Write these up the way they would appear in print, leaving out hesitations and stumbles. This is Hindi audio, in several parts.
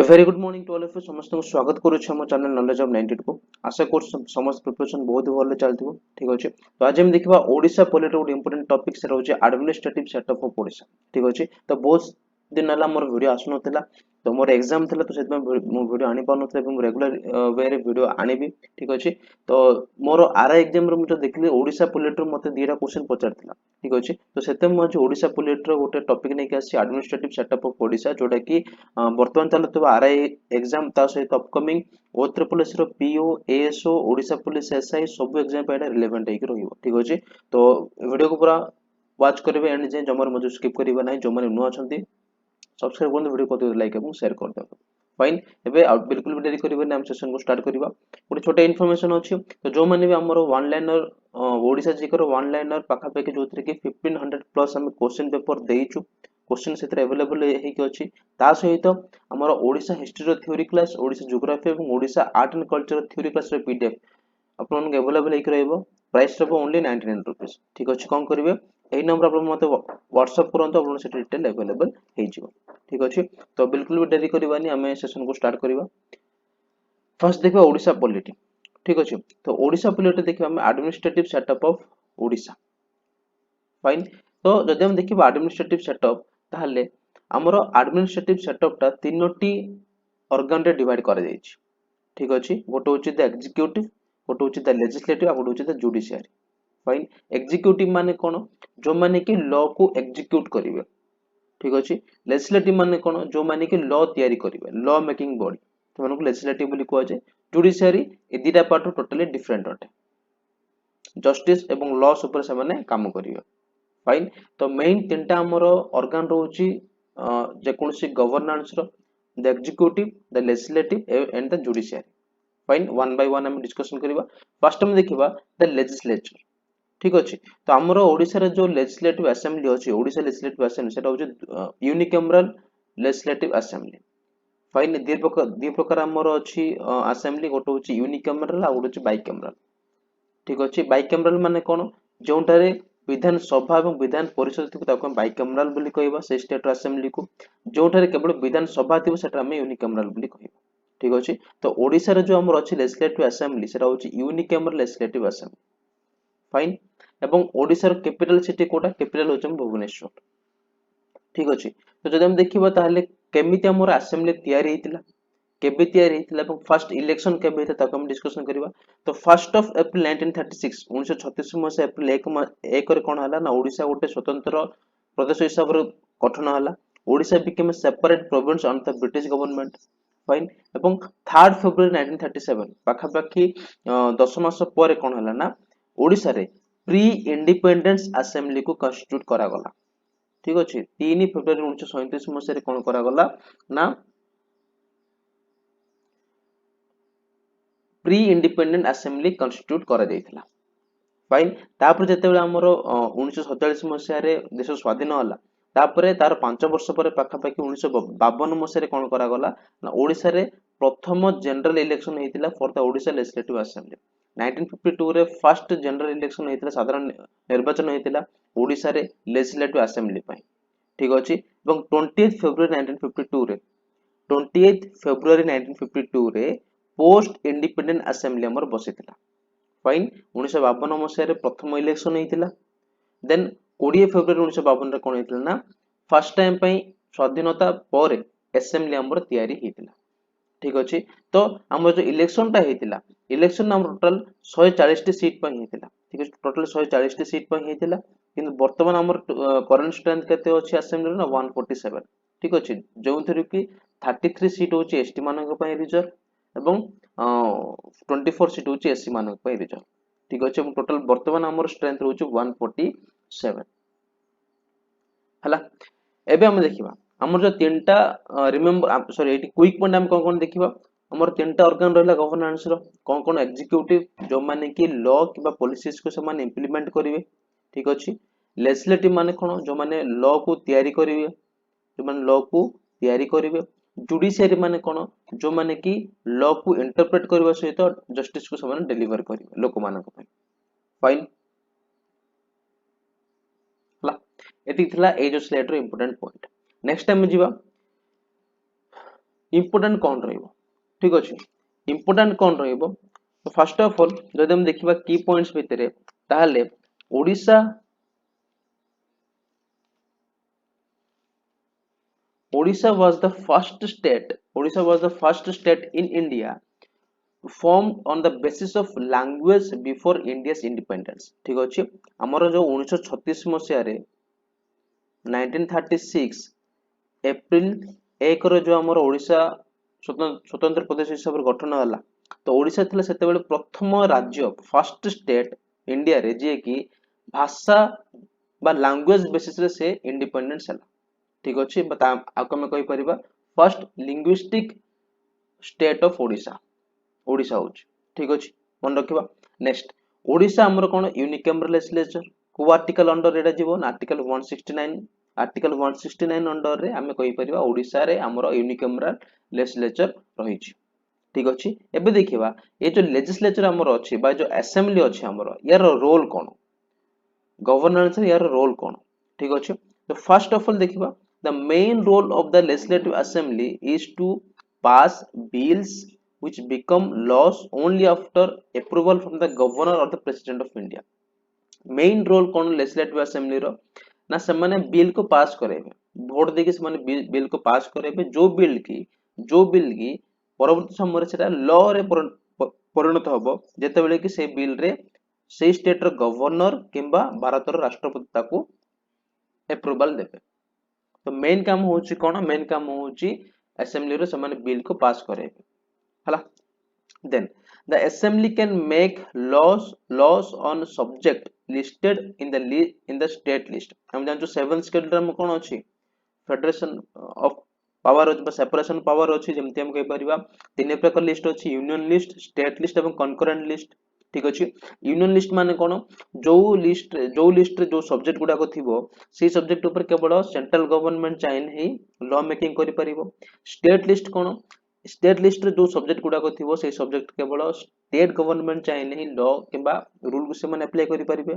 Very good morning to all of you समस्त को स्वागत करूछु हम चैनल नॉलेज ऑफ 92 को आशा कर समस्त प्रिपरेशन बहुत भले चलथिबो ठीक अछि। तो आज हम देखिबा Odisha polity good important topic से रहउछि एडमिनिस्ट्रेटिव सेटअप ऑफ ओडिसा ठीक अछि। तो बहुत दिन हला मोर वीडियो आसनथिला तो मोर एग्जाम थिला तो सेत मो वीडियो आनी पानथले एवं रेगुलर वे रे वीडियो आनीबी ठीक अछि। तो मोर आरआई एग्जाम रे मु देखली ओडिसा पॉलिटी मते दीरा क्वेश्चन पचारथिला ठीक अछि। तो सेते मु आज ओडिसा पॉलिटी रो गोटे टॉपिक नै के आसी एडमिनिस्ट्रेटिव सेटअप ऑफ ओडिसा जोटा कि बर्तमान चलुवा आरआई एग्जाम ता सहित अपकमिंग ओ ट्रिपल एस रो PO ASO Odisha police SI सब एग्जाम पे रिलेवेंट हेक रहिबो ठीक अछि। तो वीडियो को पूरा वाच करिवे एंड जे जमर मजो स्किप करिवे नै जो माने नुआ छथि सब्सक्राइब करन वीडियो को लाइक एवं शेयर कर दो फाइन। एबे बिल्कुल भी देरी करिवे नै हम सेशन को स्टार्ट करिवा। गोटे छोटे इन्फॉर्मेशन अछि तो जो माने भी हमरो वन लाइनर ओडिसा जीकर वन लाइनर पाखा पाखी जोथरे कि 1500 प्लस हम क्वेश्चन पेपर देइछु क्वेश्चन सेत्र अवेलेबल हेकी अछि। ता सहित हमर ओडिसा हिस्ट्री रो थ्योरी क्लास ओडिसा ज्योग्राफी एवं Odisha art and culture theory class रो पीडीएफ आपन के अवेलेबल हेकी रहइबो प्राइस रहबो ओनली 99 रुपीस ठीक अछि। कोन करिवे एही नंबर आपन मते व्हाट्सएप करंतो आपन से डिटेल अवेलेबल हे जिवो ठीक अछि। तो बिल्कुल भी देरी करिवानी हमें सेशन को स्टार्ट करिवा। फर्स्ट देखिबा ओडिसा पॉलिटी ठीक अछि। तो ओडिसा पॉलिटी देखिबा हम administrative setup of Odisha fine. तो जदि हम देखिबा एडमिनिस्ट्रेटिव सेटअप ताहले हमरो एडमिनिस्ट्रेटिव सेटअप ता तीनोटी ऑर्गन रे डिवाइड करा जायछि ठीक अछि। गोटे होछि द एग्जीक्यूटिव गोटे होछि द लेजिस्लेटिव आ गोटे होछि द जुडिशियरी फाइन। एग्जीक्यूटिव माने कोन जो माने कि लॉ को एग्जीक्यूट करिवे ठीक अछि। लेजिस्लेटिव माने कोन जो माने कि लॉ तयारी करिवे लॉ मेकिंग बॉडी तो मानको लेजिस्लेटिव बोली कोआ जाय। जुडिशियरी ए दिटा पार्ट टोटली डिफरेंट अटे जस्टिस एवं लॉ ऊपर से माने काम करिवे फाइन। तो मेन तीनटा हमरो ऑर्गन रहउछि जे कोनसी गवर्नेंस रो the executive the legislative and the judiciary fine. One by one हम डिस्कशन करिवा। फर्स्ट हम देखिबा द लेजिस्लेचर ठीक अछि। तो हमरो ओडिसा रे जो लेजिस्लेटिव असेंबली अछि ओडिसा लेजिस्लेटिव असेंबली सेटा होछि यूनिकैमरल लेजिस्लेटिव असेंबली फाइन। दी प्रकार हमरो अछि असेंबली गोटे होछि यूनिकैमरल आ गोटे होछि बाइकैमरल ठीक अछि। बाइकैमरल माने कोन जोंटारे विधान सभा एवं विधान परिषद थिबो ताको हम बाइकैमरल बोली कहबा से स्टेट असेंबली को जोंटारे केवल विधान सभा थिबो सेटा हम यूनिकैमरल बोली कहबा ठीक अछि। तो ओडिसा रे जो हमर अछि लेजिस्लेटिव असेंबली सेटा होछि यूनिकैमरल लेजिस्लेटिव असेंबली फाइन। एवं ओडिसा रो कैपिटल सिटी कोटा कैपिटल होछि भुवनेश्वर ठीक अछि। तो जदि हम देखिबा ताहले केमिति हमर असेंबली तयारी हेतिला केबे तयारी हेतिला एवं फर्स्ट इलेक्शन केबे हेता ताको हम डिस्कशन करिवा। तो 1 ऑफ अप्रैल 1936 1936 मसे अप्रैल 1 रे कोन हला ना ओडिसा गोटे स्वतंत्र प्रदेश हिसाब रे गठन हला। Odisha became a separate province under the British government fine. एवं 3 फरवरी 1937 पाखा पाखी 10 मास पर कोन हला ना ओडिसा रे प्री इंडिपेंडेंस असेंबली को कॉन्स्टिट्यूट करा गला ठीक अछि। 3 फरवरी 1937 मसे रे कोन करा गला ना प्री इंडिपेंडेंट असेंबली कॉन्स्टिट्यूट करा दैथिला फाइन। तापर जेतेबेले हमरो 1947 मसिया रे देश स्वाधीन होला तापर तार 5 वर्ष पर पाखा पाखी 1952 मसिया रे कोन करा गला ना ओडिसा रे प्रथम जनरल इलेक्शन हेतिला for the Odisha legislative assembly 1952 रे फर्स्ट जनरल इलेक्शन हेतिला साधारण निर्वाचन हेतिला ओडिसा रे लेजिस्लेटिव असेंबली पई ठीक अछि। एवं 20 फरवरी 1952 रे 28 फरवरी 1952 रे पोस्ट इंडिपेंडेंट असेंबली हमर बसितिला फाइन। 1952 मसिया रे प्रथम इलेक्शन हेतिला देन 20 फरवरी 1952 रे कोन हेतिला ना फर्स्ट टाइम पई स्वाधीनता पर असेंबली हमर तयारी हेतिला ठीक अछि। तो हमर जो इलेक्शन ता हेतिला इलेक्शन हमर टोटल 140 टी सीट पई हेतिला ठीक अछि। टोटल 140 टी सीट पई हेतिला किंतु वर्तमान हमर करंट स्ट्रेंथ केते अछि असेंबली ना 147 ठीक अछि। जोंथरे कि 33 सीट होछि एसटी मानक पई रिजर्व एवं 24 सीट होछि एससी मानक पई रिजर्व ठीक अछि। टोटल वर्तमान हमर स्ट्रेंथ होछि 147 हला। एबे हम देखिबा हमर जो तीनटा remember sorry eighty quick point हम कोन देखिबा हमर तीनटा ऑर्गन रहला गवर्नेंस रो कोन एग्जीक्यूटिव जो माने कि लॉ किबा पॉलिसीज को समान इंप्लीमेंट करिवे ठीक अछि। लेजिस्लेटिव माने कोन जो माने लॉ को तयारी करिवे जो माने लॉ को तयारी करिवे। जुडिशियरी माने कोन जो माने कि लॉ को इंटरप्रेट करबा सहित जस्टिस को समान डिलीवर करिवे लोक मानक पई फाइन हला। एटी थिला ए जो स्लाइड रो इंपोर्टेंट पॉइंट नेक्स्ट टाइम जिबा इंपोर्टेंट कौन रहिबो ठीक अछि इंपोर्टेंट कौन रहिबो तो फर्स्ट ऑफ ऑल जदि हम देखिबा की पॉइंट्स भितरे ताहले Odisha Odisha was the first state. Odisha was the first state in India formed on the basis of language before India's independence. ठीक अछि हमर जो 1936 मसिया रे 1936 एप्रिल 1 रो जो हमर ओडिशा स्वतंत्र प्रदेश हिसाब रे गठन होला तो ओडिशा थिला सेते बेले प्रथम राज्य फर्स्ट स्टेट इंडिया रे जे कि भाषा बा लैंग्वेज बेसिस रे से इंडिपेंडेंस होला ठीक अछि बता आको में कहि परिबा first linguistic state of Odisha Odisha होची ठीक अछि मन रखिबा नेक्स्ट ओडिशा हमर कोन यूनिकैमरल लेजिस्लेचर को आर्टिकल अंडर एडा जीवो आर्टिकल 169 आर्टिकल 169 अंडर रे हमें कहि परिबा ओडिशा रे हमर यूनिकैमरल लेजिस्लेचर रहिछि ठीक अछि एबे देखिबा ए जो लेजिस्लेचर हमर अछि बा जो असेंबली अछि हमर यार रोल कोन गवर्नेंस यार रोल कोन ठीक अछि तो फर्स्ट ऑफ ऑल देखिबा the main role of the legislative assembly is to pass bills which become laws only after approval from the governor or the president of India main role cone legislative assembly रो ना ସେମାନେ बिल को पास करेबे वोट देके ସେମାନେ बिल को पास करेबे जो बिल की परवर्ती समय रे सेटा लॉ रे परिणत हबो जेतेबेले कि से बिल रे से स्टेट रो गवर्नर किंबा भारत रो राष्ट्रपति ताकू अप्रूवल देबे तो मेन काम होची कोन मेन काम होची असेंबली रो समान बिल को पास करे हला then the assembly can make laws on subject listed in the state list हम जान जो 7 शेड्यूल में कोन अछि फेडरेशन ऑफ पावर अछि सेपरेशन पावर अछि जेमति हम कहि परिबा तीन प्रकार लिस्ट अछि यूनियन लिस्ट स्टेट लिस्ट एवं कनकरेंट लिस्ट ठीक अछि यूनियन लिस्ट माने कोन जो लिस्ट जो सब्जेक्ट गुडा को थिबो से सब्जेक्ट ऊपर केवल सेंट्रल गवर्नमेंट चाइन ही लॉ मेकिंग करि परिबो स्टेट लिस्ट कोन स्टेट लिस्ट रे जो सब्जेक्ट गुडा को थिबो से सब्जेक्ट केवल स्टेट गवर्नमेंट चाइन ही लॉ किबा रूल से माने अप्लाई करि परिबे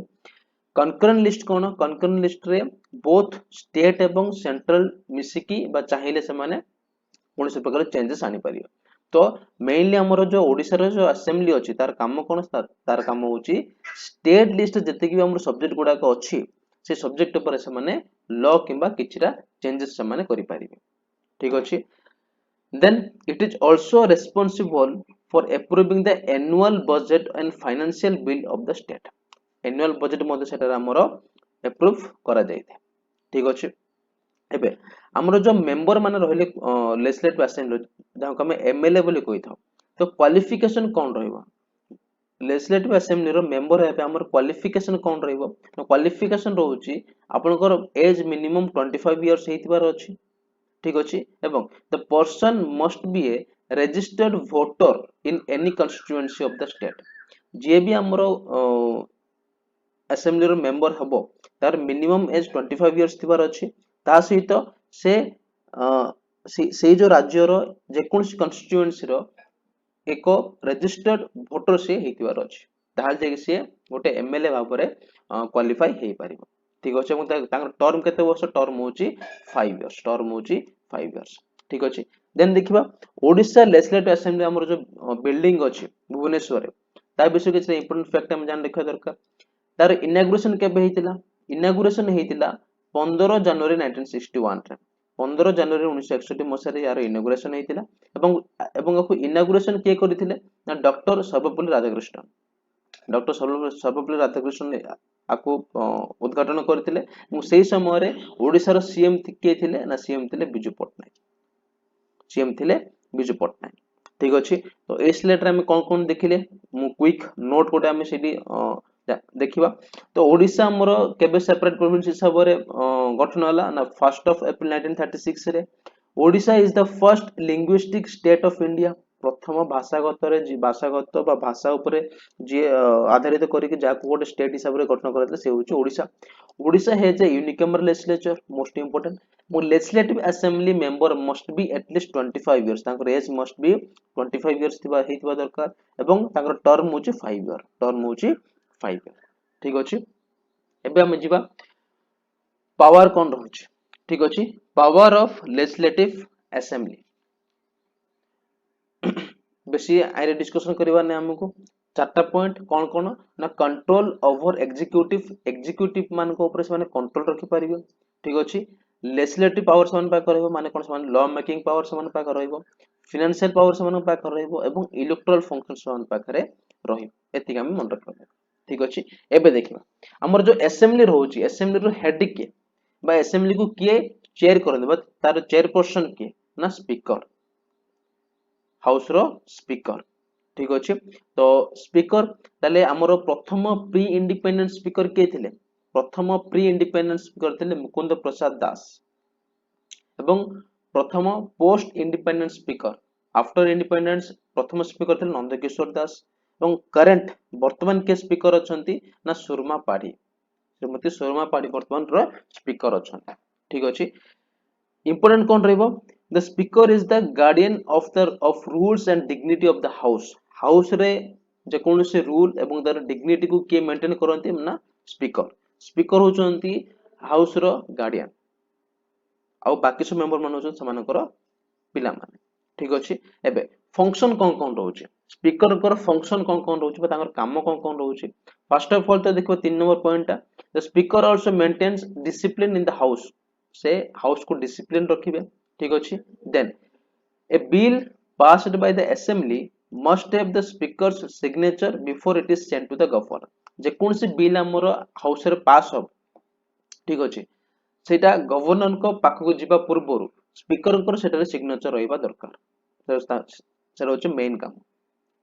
कनकरेंट लिस्ट कोन कनकरेंट लिस्ट रे बोथ स्टेट एवं सेंट्रल मिसिकी बा चाहिले से माने कोनसे प्रकार चेंजेस आनी परिबे तो मेनली हमर जो ओडिसा रो जो असेंबली अछि तार काम कोन तार काम होची स्टेट लिस्ट जते कि हमर सब्जेक्ट गुडा को अछि से सब्जेक्ट ऊपर से माने लॉ किबा किछरा चेंजेस से माने करि परिबे ठीक अछि then it is also responsible for approving the annual budget and financial bill of the state annual budget मध्ये सेटा हमर अप्रूव करा जायते ठीक अछि एबे हमर जो मेंबर माने रहले लेजिस्लेटिव असेंबली जहाँ को हमें एमएलए बोली कहि था तो क्वालिफिकेशन कोन रहइबो लेजिस्लेटिव असेंबली रो मेंबर हेबे हमर क्वालिफिकेशन कोन रहइबो तो क्वालिफिकेशन रहउची आपनकर एज मिनिमम 25 इयर्स हेतिबार अछि ठीक अछि एवं the person must be a registered voter in any constituency of the state जे भी हमरो असेंबली रो मेंबर हबो तार मिनिमम एज 25 इयर्स थिबार अछि ता सहित से से जो राज्य रो जे कोनसी कॉन्स्टिट्यूएंसी रो एक रजिस्टर्ड वोटर से हेतिबार अछि ताहाल जे से गोटे एमएलए भाबरे क्वालिफाई हे परिबो ठीक अछि म तांगर टर्म केते वर्ष टर्म होची 5 इयर्स टर्म होची 5 इयर्स ठीक अछि देन देखिबा ओडिशा लेजिस्लेटिव असेंबली हमर जो बिल्डिंग अछि भुवनेश्वर ता विषय के इंपोर्टेंट फैक्ट हम जान रखा दरकार तार इनॉग्रेशन केबे हेतिला इनॉग्रेशन हेतिला 15 जनवरी 1961 रे 15 जनवरी 1961 मसिया यार इनॉग्रेशन हेतिला एवं आपको इनॉग्रेशन के करथिले ना डॉक्टर सर्वपल्ली राधाकृष्णन आको उद्घाटन करथिले सेही समय रे ओडिसा रो सीएम के थिले ना सीएम थिले बिजू पटनायक ठीक अछि तो ए स्लेट रे हम कोन देखिले मु क्विक नोट कोटा हम सेडी देखिबा तो ओडिसा हमर केबे सेपरेट प्रोविंस हिसाब रे गठन होला ना 1st ऑफ अप्रैल 1936 रे Odisha is the first linguistic state of India प्रथम भाषागत रे भाषागत बा भाषा ऊपर जे आधारित करिक जाको गोटे स्टेट हिसाब रे गठन करले से होची Odisha has a unicameral legislature most important मो legislative assembly member must be at least 25 years तांकर एज मस्ट बी 25 इयर्स थिबा हेतिबा दरकार एवं तांकर टर्म होची 5 इयर ठीक अछि एबे हम जिबा पावर कोन रहउची ठीक अछि पावर ऑफ लेजिस्लेटिव असेंबली बेसी आइरे डिस्कशन करबा नै हमको चारटा पॉइंट कोन ना कंट्रोल ओवर एग्जीक्यूटिव मान को ऊपर से माने कंट्रोल रखि परिबो ठीक अछि लेजिस्लेटिव पावर समान पा करबो माने कोन समान लॉ मेकिंग पावर समान पा करबो फाइनेंशियल पावर समान पा करबो एवं इलेक्टोरल फंक्शन समान पाखरे रहिबो एतिक हम मन रखबो ठीक अछि एबे देखिबा हमर जो असेंबली रहउची असेंबली रो हेड के बा असेंबली को किए चेयर करन बा तार चेयरपर्सन के ना स्पीकर हाउस रो स्पीकर ठीक अछि तो स्पीकर ताले हमरो प्रथम प्री इंडिपेंडेंट स्पीकर के थिले प्रथम प्री इंडिपेंडेंट स्पीकर थिले मुकुंद प्रसाद दास एवं प्रथम post independent speaker after independence प्रथम स्पीकर थिले नंदकिशोर दास एवं करंट वर्तमान के स्पीकर अछंती ना सुरमा पाड़ी श्रीमती सुरमा पाड़ी वर्तमान रो स्पीकर अछंती ठीक अछि इंपोर्टेंट कोन रहइबो the speaker is the guardian of rules and dignity of the house रे जे कोनसे रूल एवं दर डिग्निटी को के मेंटेन करंती ना स्पीकर होचंती हाउस रो गार्डियन आ बाकी सब मेंबर मान होचन समानकर पिला माने ठीक अछि एबे फंक्शन कोन रहउची स्पीकर कर फंक्शन कोन रहउची बा तांगर काम कोन रहउची फर्स्ट ऑफ ऑल तो देखो 3 number point the speaker also maintains discipline in the house से हाउस को डिसिप्लिन रखिबे ठीक अछि then a bill passed by the assembly must have the speaker's signature before it is sent to the governor जे कौन सी बिल हमर हाउस रे पास हो ठीक अछि सेटा गवर्नर को पाखु जिबा पूर्वरु स्पीकर को सेटा सिग्नेचर रहइबा दरकार सेटा होचे मेन काम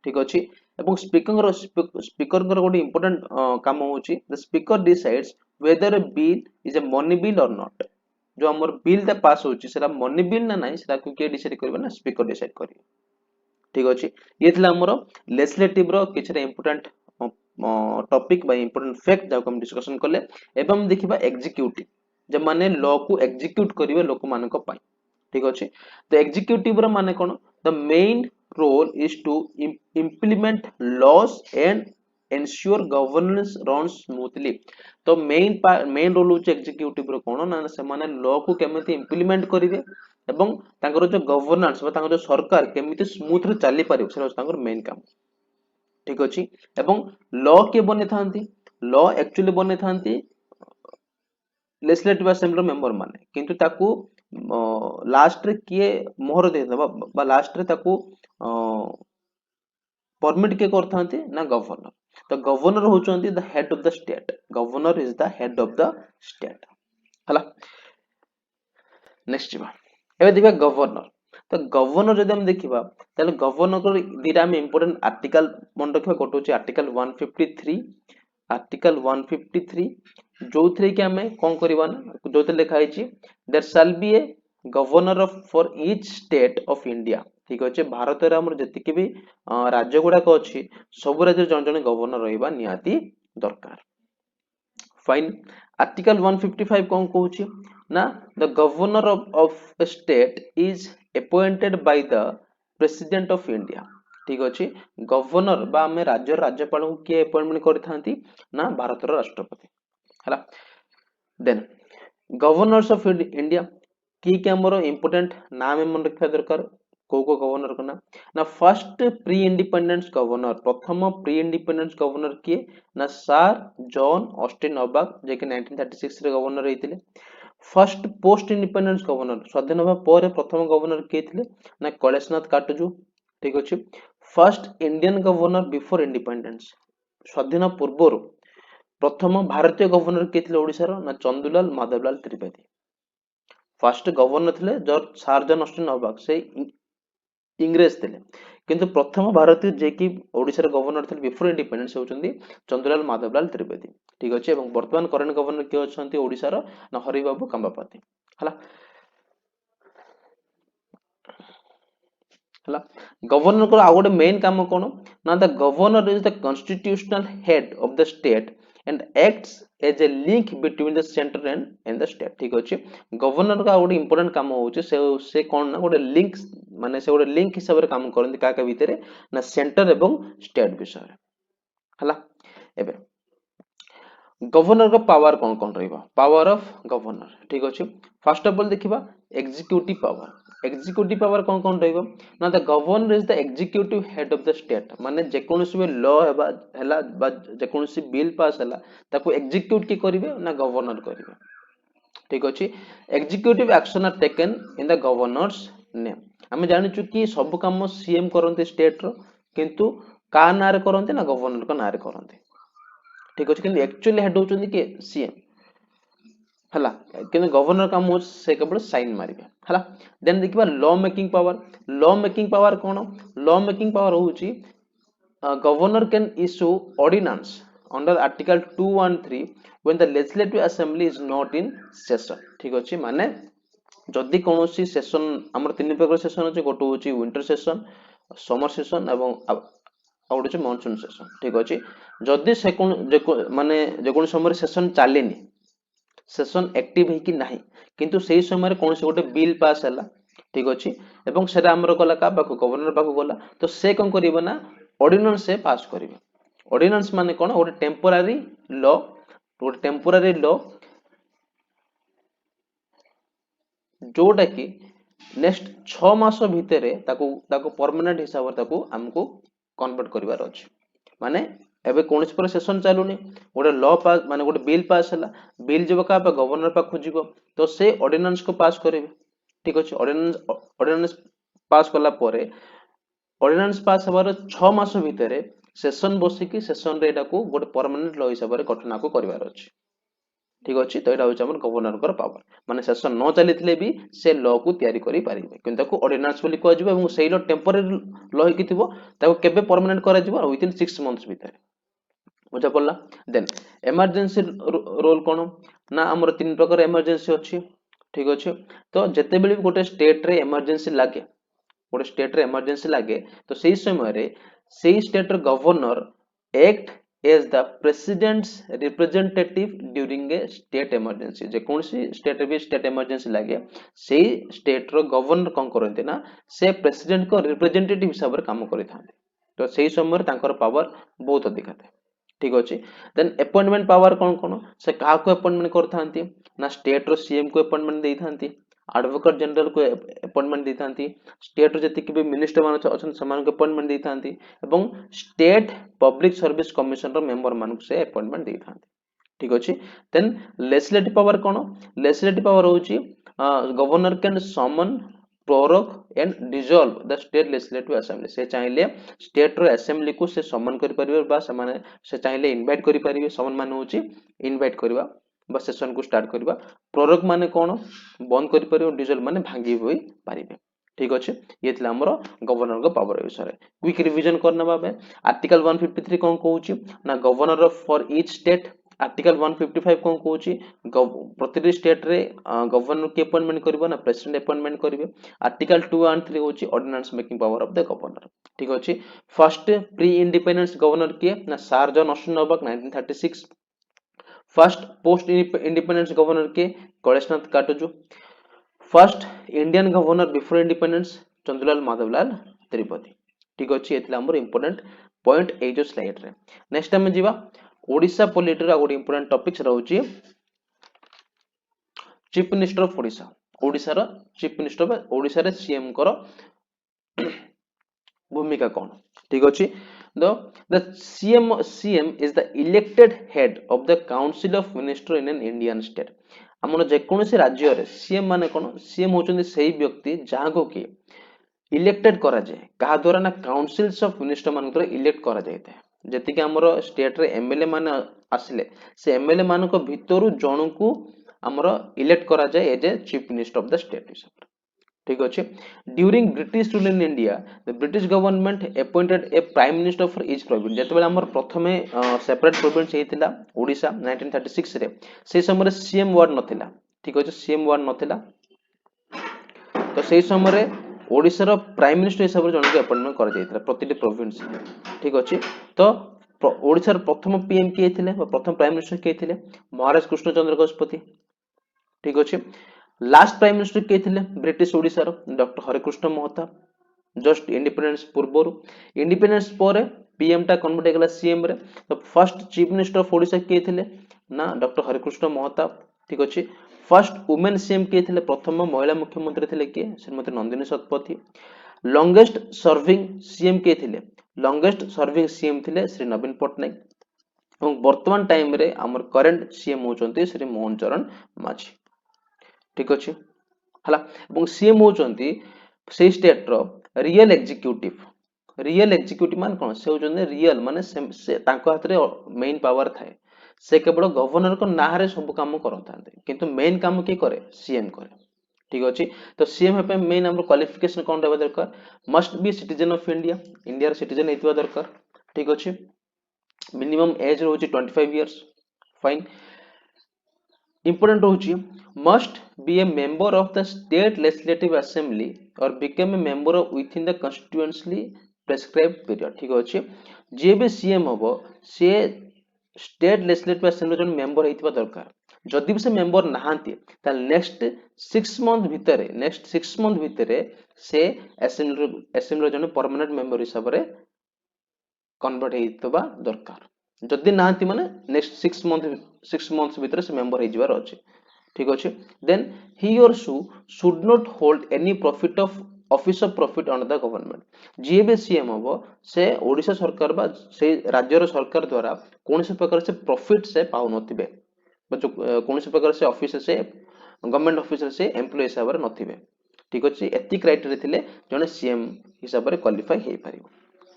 ठीक अछि एवं स्पीकर गोटे इंपोर्टेंट काम होची the speaker decides whether a bill is a money bill or not जो हमर बिल ता पास होची सेटा मनी बिल ना नाही सेटा को के डिसाइड करबे ना स्पीकर डिसाइड करियो ठीक अछि ये थिला हमर लेजिस्लेटिव रो किछरे इंपोर्टेंट टॉपिक बा इंपोर्टेंट फैक्ट जाको हम डिस्कशन करले एवं देखिबा एग्जीक्यूटिव जे माने लॉ को एग्जीक्यूट करिवे लोक मानक पाई ठीक अछि तो एग्जीक्यूटिव रो माने कोन the main role is to implement laws and ensure governance runs smoothly तो मेन रोल होचे एग्जीक्यूटिव रो कोन ना से माने लॉ को केमिति इंप्लीमेंट करिवे एवं तांकर जो गवर्नेंस बा तांकर जो सरकार केमिति स्मूथ रे चली पारिबो से तांकर मेन काम ठीक अछि एवं लॉ के बने थांती लॉ एक्चुअली बने थांती लेजिस्लेटिव असेंबली मेंबर माने किंतु ताकू लास्ट रे किए मोहर दे दबा बा लास्ट रे ताकू परमिट के करथांती ना गवर्नर तो गवर्नर होचंती the head of the state governor is the head of the state हला नेक्स्ट जीवा एबे देखा गवर्नर तो गवर्नर जदि हम देखिबा ताले गवर्नर को दीटा हम इंपोर्टेंट आर्टिकल मन रखिबा गोटे होची आर्टिकल 153 जो थरे कि हमें कोन करबा ना जो थे लिखा हिची there shall be a governor of for each state of India ठीक अछि भारत रे हमर जति के भी राज्य गुडा को अछि सब राज्य जन जन गवर्नर रहइबा निहाती दरकार फाइन आर्टिकल 155 कोन कहूची ना the governor of a state is appointed by the president of India ठीक अछि गवर्नर बा हमें राज्यपाल को के अपॉइंटमेंट करथांती ना भारत रो राष्ट्रपति हला देन गवर्नर्स ऑफ इंडिया की हमरो इंपोर्टेंट नाम मन रखा दरकार को गवर्नर को ना फर्स्ट प्री इंडिपेंडेंस गवर्नर प्रथम प्री इंडिपेंडेंस गवर्नर किए ना सर जॉन ऑस्टिन अबाक जे कि 1936 रे गवर्नर रहिथिले फर्स्ट पोस्ट इंडिपेंडेंस गवर्नर स्वाधीन होबा पर प्रथम गवर्नर के थिले ना कलेशनाथ काटजू ठीक अछि first Indian governor before independence स्वाधीन पूर्व प्रथम भारतीय गवर्नर के थिले ओडिसा रो ना चंदुलाल माधवलाल त्रिवेदी फर्स्ट गवर्नर थिले जॉर्ज सर जॉन ऑस्टिन अबाक से इंग्रेज थिले किंतु प्रथम भारतीय जे कि ओडिसा रो गवर्नर थिले बिफोर इंडिपेंडेंस होचंदी चंदुलाल माधवलाल त्रिवेदी ठीक अछि एवं वर्तमान करंट गवर्नर के अछंती ओडिसा रो ना हरिबाबू कंबापाती हला हला गवर्नर को आगोटे मेन काम कोन ना the governor is the constitutional head of the state and acts as a link between the centre and the state ठीक अछि गवर्नर का गोटे इंपोर्टेंट काम होउचे से कोन ना गोटे लिंक माने से गोटे लिंक हिसाब रे काम करन का भीतर ना सेंटर एवं स्टेट विषय हला एबे गवर्नर का पावर कोन रहइबा पावर ऑफ गवर्नर ठीक अछि फर्स्ट ऑफ ऑल देखिबा एग्जीक्यूटिव एग्जीक्यूटिव पावर कौन कौन रहइबो ना the governor is the executive head of the state माने जे कोनोसी भी लॉ हैला बा जे कोनोसी बिल पास हैला ताको एग्जीक्यूट की करिवे ना गवर्नर करिवे ठीक अछि executive action are taken in the governor's name हमें जानिचु कि सब काम सीएम करंते स्टेट रो किंतु का नारे करंते ना गवर्नर को नारे करंते ठीक अछि किंतु एक्चुअली हेड होचंदी के सीएम हला किंतु गवर्नर काम हो से केवल साइन मारिबे हला देन देखिबा लॉ मेकिंग पावर कोन लॉ मेकिंग पावर होची governor can issue ordinance under article 213 when the legislative assembly is not in session ठीक अछि माने जदि कोनोसी सेशन हमर तीन प्रकार सेशन अछि गोटो होची विंटर सेशन समर सेशन एवं आउट अछि मॉनसून सेशन ठीक अछि जदि से कोन माने जे कोन समय सेशन चालेनी सेशन एक्टिव है कि नाही किंतु सेही समय कोन से गोटे बिल पास हैला ठीक अछि एवं सेटा हमर गला का बाकु गवर्नर बाकु गला तो से कोन करिवो ना ऑर्डिनेंस से पास करिवे ऑर्डिनेंस माने कोन गोटे टेम्पोरारी लॉ जोटा कि नेक्स्ट 6 मास भितरे ताको परमानेंट हिसाब ताको हमको कन्वर्ट करिवार अछि माने एबे कोनस पर सेशन चालुनी गोटे लॉ पास माने गोटे बिल पास हैला बिल जब का गवर्नर पा खोजिबो तो से ऑर्डिनेंस को पास करिवे ठीक अछि ऑर्डिनेंस पास करला परे ऑर्डिनेंस पास हबार 6 मास भितरे सेशन बसिकी सेशन रे एटाको गोटे परमानेंट लॉ हिसाब रे गठन को करिवार अछि ठीक अछि तो एटा होछ हमर गवर्नर कर पावर माने सेशन न चलितले भी से लॉ को तयारी करि पारिबे किंतु ताको ऑर्डिनेंस बोली को जिवो एवं सेही लॉ टेम्पररी लॉ हिकि थिबो ताको केबे परमानेंट करा जिवो विथिन 6 मंथ्स भितरे बुझा पड़ला देन इमरजेंसी रोल कोन ना हमर तीन प्रकार इमरजेंसी अछि ठीक अछि तो जते बेली गोटे स्टेट रे इमरजेंसी लागे गोटे स्टेट रे इमरजेंसी लागे तो सेही समय रे सेही स्टेट रे governor act as the president's representative during a state emergency जे कोनसी स्टेट रे भी स्टेट इमरजेंसी लागे सेही स्टेट रो गवर्नर कोन करंते ना से प्रेसिडेंट को रिप्रेजेंटेटिव हिसाब रे काम करिथांते तो सेही समय रे तांकर पावर बहुत अधिक थाए ठीक अछि देन अपॉइंटमेंट पावर कोन कोन से का को अपॉइंटमेंट करथांती ना स्टेट रो सीएम को अपॉइंटमेंट देथांती एडवोकेट जनरल को अपॉइंटमेंट देथांती स्टेट रो जति के मिनिस्टर मान अछन समान को अपॉइंटमेंट देथांती एवं स्टेट पब्लिक सर्विस कमिशन रो मेंबर मान से अपॉइंटमेंट देथांती ठीक अछि देन लेजिस्लेटिव पावर कोन लेजिस्लेटिव पावर होची governor can summon prorogue and dissolve the state legislative assembly से चाहिले स्टेट रो असेंबली को से समन करि परिबे बा से चाहिले इनवाइट करि परिबे समन मान होची इनवाइट करबा बा सेशन को स्टार्ट करबा प्रोरोग माने कोन बंद करि परिबे डिसॉल्व माने भांगी होई परिबे ठीक अछि ये थिला हमरो गवर्नर को पावर विषय क्विक रिवीजन करना बाबे आर्टिकल 153 कोन कहूची ना governor for each state article 155 कोन कहूची प्रतिटी स्टेट रे गवर्नर के अपॉइंटमेंट करबो ना प्रेसिडेंट अपॉइंटमेंट करिवे आर्टिकल 2 एंड 3 होची ordinance making power of the governor ठीक अछि फर्स्ट प्री इंडिपेंडेंस गवर्नर के ना sir John Austin Hubback 1936 first post independence governor के Ganeshnath Katju first Indian governor before independence Chandralal Madhavlal Tripathi ठीक अछि एतला हमर इंपोर्टेंट पॉइंट ए जो स्लाइड रे नेक्स्ट हम जीवा ओडिसा पॉलिटी रा गोटे इंपोर्टेंट टॉपिक्स रहउची chief minister of Odisha Odisha रा चीफ मिनिस्टर ओडिसा रे सीएम कर भूमिका कोन ठीक अछि the CM is the elected head of the council of minister in an Indian state हमर जे कोनोसी राज्य रे सीएम माने कोन सीएम होचंदी सेही व्यक्ति जहा को कि इलेक्टेड करा जाय कहा द्वारा ना काउंसिल्स ऑफ मिनिस्टर मान द्वारा इलेक्ट करा जायते जति कि हमर स्टेट रे एमएलए मान आसले से एमएलए मान को भितरु जण को हमर इलेक्ट करा जाय as a chief minister of the state ठीक अछि during British rule in India the British government appointed a prime minister for each province जेतेबेले हमर प्रथमे सेपरेट प्रोविंस हेतिला ओडिसा 1936 रे से समय सीएम वार्ड नथिला ठीक अछि सीएम वार्ड नथिला तो सेही समय रे ओडिसा रो प्राइम मिनिस्टर हिसाब रे जण के अपॉइंटमेंट कर जायतिला प्रतिटी प्रोविंस ठीक अछि तो ओडिसा रो प्रथम पीएम के थिले प्रथम प्राइम मिनिस्टर के थिले महाराज कृष्णचंद्र गजपति ठीक अछि लास्ट प्राइम मिनिस्टर के थिले ब्रिटिश ओडिसा रो doctor Harekrushna Mahtab just independence पूर्व इंडिपेंडेंस पर पीएम टा कन्वर्ट हेगला सीएम रे तो first chief minister of Odisha के थिले ना डॉक्टर हरिकृष्ण महताब ठीक अच्छे। फर्स्ट वुमेन सीएम किए थे, प्रथम महिला मुख्यमंत्री थे किए, Shrimati Nandini Satpathy. Longest serving CM किए थे, लंगेस्ट सर्विंग सीएम थे श्री नवीन पट्टनायक। और वर्तमान टाइम रे हमर करंट सीएम होचंती श्री मोहन चरण माझी। ठीक अच्छे हला। এবং सीएम होचंती से स्टेट रो रियल एग्जीक्यूटिव। रियल एग्जीक्यूटिव मान कोन से होचंती रियल माने से तांको हाथ रे मेन पावर थाए। से केवल गवर्नर को नाहरे सब काम करथांते, किंतु मेन काम के करे सीएम करे। ठीक अच्छे। तो सीएम हेपे मेन हमर क्वालिफिकेशन कोन रहबा दरकार, must be citizen of India, India रो सिटीजन हेतबा दरकार। ठीक अच्छे। मिनिमम एज रोची 25 इयर्स। फाइन। इंपोर्टेंट रोची must be a member of the state legislative assembly और become a member of within the constitutionally prescribed period. ठीक अच्छे। जे भी सीएम हबो से स्टेट लेजिस्लेटिव असेंबली जन मेंबर हेतिबा दरकार। जदि भी से मेंबर नहांती ताल नेक्स्ट 6 मंथ भितरे से असेंबली जन परमानेंट मेंबर हिसाब रे कन्वर्ट हेतबा दरकार। जदि नहांती माने नेक्स्ट 6 मंथ्स भितर से मेंबर हे जिवार अछि। ठीक अछि। Then he or should not hold any profit of office of profit under the government. जे बे सीएम हबो से ओडिशा सरकार बा से राज्य रो सरकार द्वारा कोनसे प्रकार से प्रॉफिट से पाउ नथिबे, जो कोनसे प्रकार से ऑफिस से गवर्नमेंट ऑफिसर से एम्प्लॉय हिसाब रे नथिबे। ठीक अछि। एति क्राइटेरिया थिले जने सीएम हिसाब रे क्वालिफाई हे पारिबो।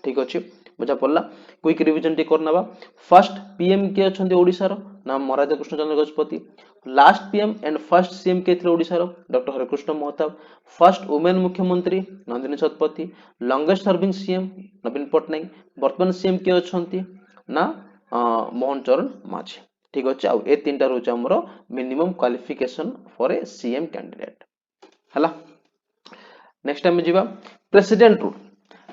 ठीक अछि। बुझा पड़ला। क्विक रिवीजन टी करनबा। फर्स्ट पीएम के अछंती ओडिसा रो नाम Maharaja Krushnachandra Gajapati. Last PM and first CM के थे ओडिसा रो doctor Harekrushna Mahtab. First women मुख्यमंत्री Nandini Satpathy. Longest serving CM Naveen Patnaik. वर्तमान सीएम के अछंती ना मोहन चरण माझी। ठीक अछि। आ ए तीनटा रोच हमरो minimum qualification for a CM candidate हला। नेक्स्ट टाइम जीवा प्रेसिडेंट रूल।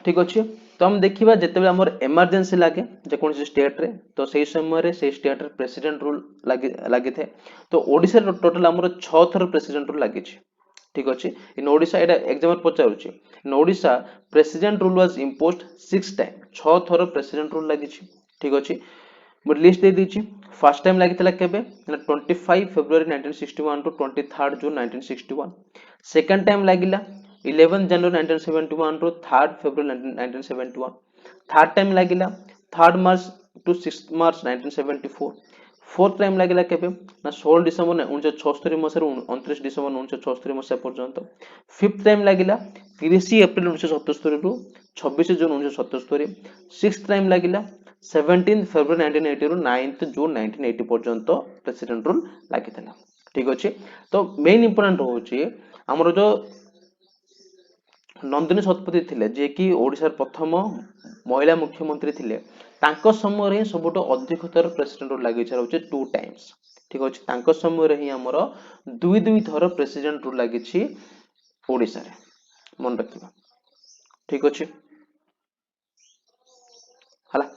ठीक अच्छे। तो हम देखिबा जेते बेले हमर इमरजेंसी लागे जे कोन स्टेट रे, तो सही समय रे से स्टेट रे प्रेसिडेंट रूल लागे थे। तो ओडिसा रे टोटल हमर 6 थर प्रेसिडेंट रूल लागे छी। ठीक अच्छे। इन ओडिसा एटा एग्जाम में पचारुची, in Odisha president rule was imposed 6 time, 6 थर प्रेसिडेंट रूल लागे छी। ठीक अच्छे। मो लिस्ट दे दीची। फर्स्ट टाइम लागितला केबे 25 February 1961 to 23 June 1961। Second time लागिला 11 January 1971 to 3 February 1971। Third time लागिला 3 March to 6 March 1974। Fourth time लागिला केबे ना 16 डिसेंबर 1976 मसिया 29 डिसेंबर 1976 मसिया पर्यंत। फिफ्थ टाइम लागिला 30 April 1977 to 26 June 1977। Sixth time लागिला 17 फेब्रुअरी 1980 ରୁ 9 जून 1980 पर्यंत प्रेसिडेंट रूल लागिଥିଲା। ठीक अछि। तो मेन इंपोर्टेंट होउची हमरो जो नंदिनी शतपथी थिले जे कि ओडिसा प्रथम महिला मुख्यमंत्री थिले, तांको समय रे सबटो अधिक थर प्रेसिडेंट रूल लागि रहउची 2 टाइम्स। ठीक अछि। तांको समय रे ही हमरो दुई थर प्रेसिडेंट रूल लागिछि ओडिसा रे, मन रखिबा। ठीक अछि हला।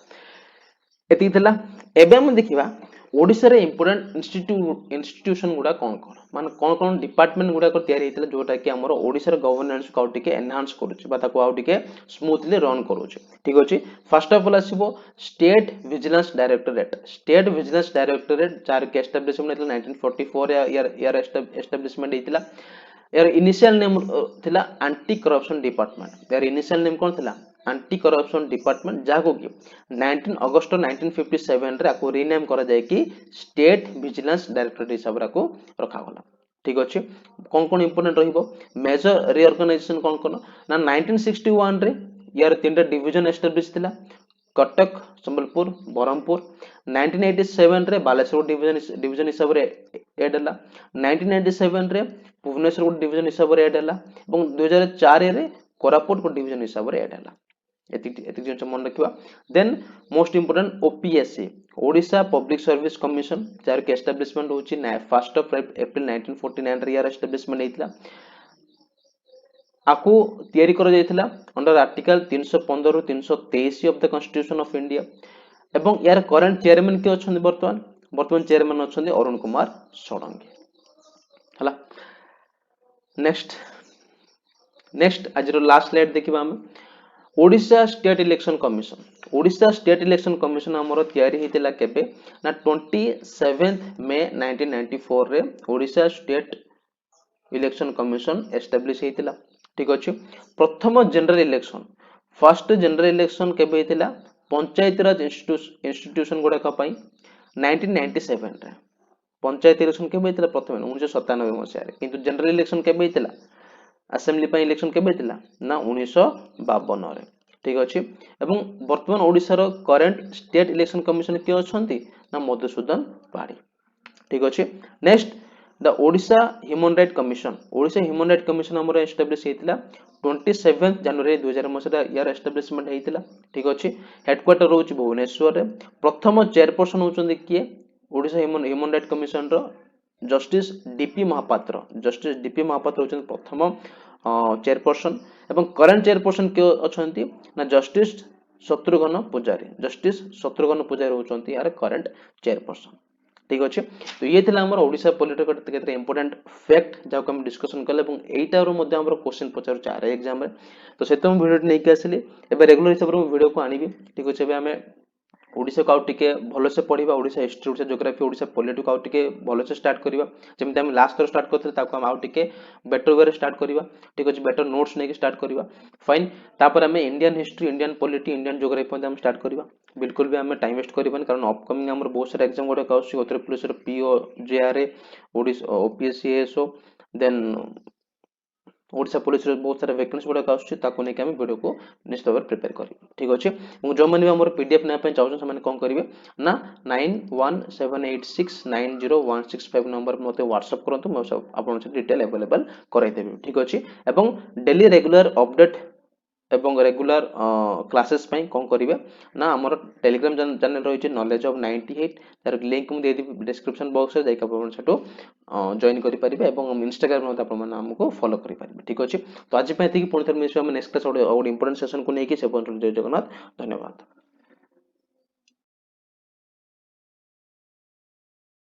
एति थिला। एबे हम देखिबा ओडिसा रे इंपोर्टेंट इंस्टीट्यूशन गुडा कोन कोन माने कोन कोन डिपार्टमेंट गुडा को तयारी हेतिला जोटा कि हमरो ओडिसा रे गवर्नेंस को आउटिके एनहांस करूची बा ताको आउटिके स्मूथली रन करूची। ठीक अछि। फर्स्ट ऑफ ऑल आसीबो state vigilance directorate. State vigilance directorate जार के एस्टैब्लिशमेंट हेतिला 1944 यार एस्टैब्लिशमेंट हेतिला। यार इनिशियल नेम थिला एंटी करप्शन डिपार्टमेंट। यार इनिशियल नेम कोन थिला एंटी करप्शन डिपार्टमेंट, जाको कि 19 अगस्त 1957 रे आको रीनेम करा जाय कि स्टेट विजिलेंस डायरेक्टोरेट हिसाब रे आको रखा गला। ठीक अछि। कोन कोन इंपोर्टेंट रहिबो मेजर रीऑर्गेनाइजेशन कोन कोन ना 1961 रे यार तीनटा डिवीजन एस्टैब्लिश थिला, कटक, संबलपुर, बरहमपुर। 1987 रे बालेश्वर डिवीजन हिसाब रे एड हला। 1997 रे भुवनेश्वर डिवीजन हिसाब रे एड हला এবং 2004 रे कोरापुट डिवीजन हिसाब रे एड हला। एति जिनिस मन रखिबा। Then most important OPSC Odisha public service commission जार के एस्टैब्लिशमेंट होची 1 अप्रैल 1949 रे यार एस्टैब्लिशमेंट हेतिला। आकु तयारी करा जायतिला अंडर आर्टिकल 315 ରୁ 323 of the constitution of India. एवं यार करंट चेयरमैन के अछन वर्तमान चेयरमैन अछन अरुण कुमार षडंगी हला। नेक्स्ट आज रो लास्ट स्लाइड देखिबा हम Odisha state election commission Odisha state election commission हमर तयारी हेतिला केबे ना 27 मे 1994 रे Odisha state election commission establish हेतिला ठीक अछि प्रथम general election first general election केबे हेतिला पंचायती राज इंस्टीट्यूशन गुडा का पई 1997 रे पंचायत इलेक्शन केबे हेतिला प्रथम 1997 मसिया रे किंतु जनरल इलेक्शन केबे हेतिला असेंबली पे इलेक्शन केबे हेतिला ना 1952 रे ठीक अछि एवं वर्तमान ओडिसा रो करंट स्टेट इलेक्शन कमिशन के अछंती ना मधुसूदन पाढ़ी ठीक अछि next the Odisha human right commission Odisha human right commission हमर एस्टैब्लिश हेतिला 27 जनवरी 2000 मसिया यार एस्टैब्लिशमेंट हेतिला ठीक अछि हेडक्वार्टर रोच भुवनेश्वर रे प्रथम चेयरपर्सन होचंदी किए ओडिशा ह्यूमन राइट कमिशन रो जस्टिस डीपी महापात्र होचंदी प्रथम चेयरपर्सन एवं करंट चेयरपर्सन के अछंती ना जस्टिस शत्रुघ्न पूजारी होचंती यार करंट चेयरपर्सन ठीक अछि तो ये थिला हमर ओडिशा पॉलिटिकल केते इंपोर्टेंट फैक्ट जाको हम डिस्कशन करले एवं एटा रो मध्ये हमर क्वेश्चन पचार चार एग्जाम रे तो सेते हम वीडियो नै के आसीली एबे रेगुलर हिसाब रे वीडियो को आनिबी ठीक अछि एबे हमें ओडिशा को आउ टिके भलो से पढिबा Odisha history Odisha geography Odisha politics आउ टिके भलो से स्टार्ट करिबा जेमते हम लास्ट थर स्टार्ट करथि ताको हम आउ टिके बेटर वे रे स्टार्ट करिबा ठीक अछि बेटर नोट्स नै के स्टार्ट करिबा फाइन तापर हमें Indian history Indian polity Indian geography मध्ये हम स्टार्ट करिबा बिल्कुल भी हमें टाइम वेस्ट करिबानी कारण अपकमिंग हमर बहुत सारा एग्जाम गुडा आउछि उत्तर प्रदेश रो PO JRA Odisha OPSC SO then Odisha police रे बहुत सारा वैकेंसी गुडा आउछि ताको नै के हम वीडियो को निश्चित भाବରେ प्रिपेयर करी ठीक अछि मु जो माने हमर पीडीएफ नै पे चाहौ समान कोन करिवे ना 9178690165 नंबर मते व्हाट्सएप करंतु म सब आपन से डिटेल अवेलेबल कराइ देबे ठीक अछि एवं डेली रेगुलर अपडेट एवं रेगुलर क्लासेस पई कोन करिवे ना हमर टेलीग्राम चैनल रहिछि नॉलेज ऑफ 98 तार लिंक मु दे दी डिस्क्रिप्शन बॉक्स रे जाइका आपन सेटो जॉइन करि परिबे एवं इंस्टाग्राम मध्ये आपन माने हमको फॉलो करि परिबे ठीक अछि तो आज पई एति पुणी थर मिस हम नेक्स्ट क्लास और इंपोर्टेंट सेशन को नै कि से जय जगन्नाथ धन्यवाद।